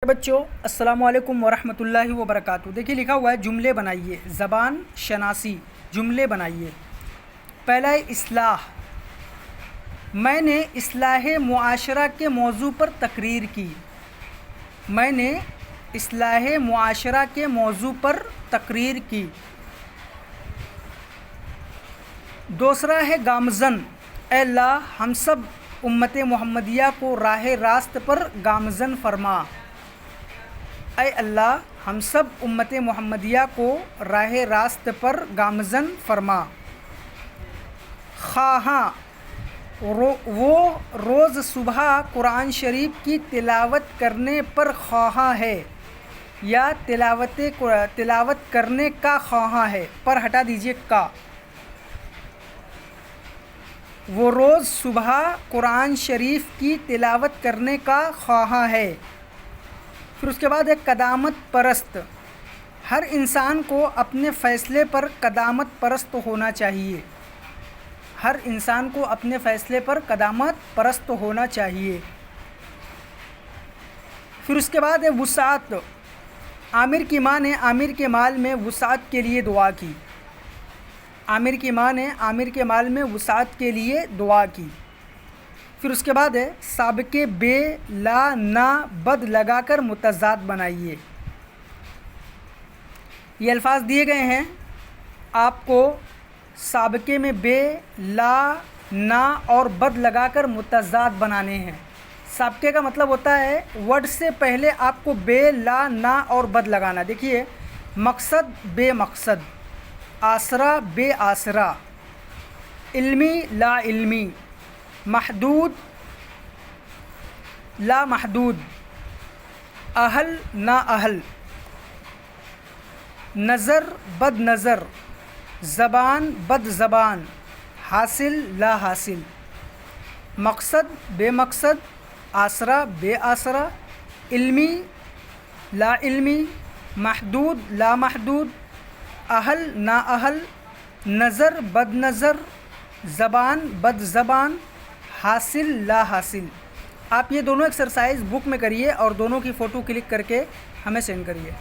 بچوں السلام علیکم ورحمۃ اللہ وبرکاتہ۔ دیکھیے لکھا ہوا ہے جملے بنائیے، زبان شناسی جملے بنائیے۔ پہلا ہے اصلاح۔ میں نے اصلاح معاشرہ کے موضوع پر تقریر کی۔ میں نے اصلاح معاشرہ کے موضوع پر تقریر کی۔ دوسرا ہے گامزن۔ اے اللہ ہم سب امت محمدیہ کو راہ راست پر گامزن فرما۔ اے اللہ ہم سب امت محمدیہ کو راہ راست پر گامزن فرما۔ خواہاں وہ روز صبح قرآن شریف کی تلاوت کرنے پر خواہاں ہے یا تلاوت کرنے کا خواہاں ہے، پر ہٹا دیجیے کا۔ وہ روز صبح قرآن شریف کی تلاوت کرنے کا خواہاں ہے۔ پھر اس کے بعد ہے قدامت پرست۔ ہر انسان کو اپنے فیصلے پر قدامت پرست ہونا چاہیے۔ ہر انسان کو اپنے فیصلے پر قدامت پرست ہونا چاہیے۔ پھر اس کے بعد ہے وسعت۔ عامر کی ماں نے عامر کے مال میں وسعت کے لیے دعا کی۔ عامر کی ماں نے عامر کے مال میں وسعت کے لیے دعا کی۔ پھر اس کے بعد ہے سابقے بے لا نا بد لگا کر متضاد بنائیے۔ یہ الفاظ دیے گئے ہیں، آپ کو سابقے میں بے لا نا اور بد لگا کر متضاد بنانے ہیں۔ سابقے کا مطلب ہوتا ہے ورڈ سے پہلے آپ کو بے لا نا اور بد لگانا۔ دیکھیے مقصد بے مقصد، آسرا بے آسرا، علمی لا علمی، محدود لا محدود، اہل نا اہل، نظر بد نظر، زبان بد زبان، حاصل لا حاصل، مقصد بے مقصد، آسرا بے آسرا، علمی لا علمی، محدود لا محدود، اہل نا اہل، نظر بد نظر، زبان بد زبان، حاصل لا حاصل۔ آپ یہ دونوں ایکسرسائز بک میں کریے اور دونوں کی فوٹو کلک کر کے ہمیں سینڈ کریے۔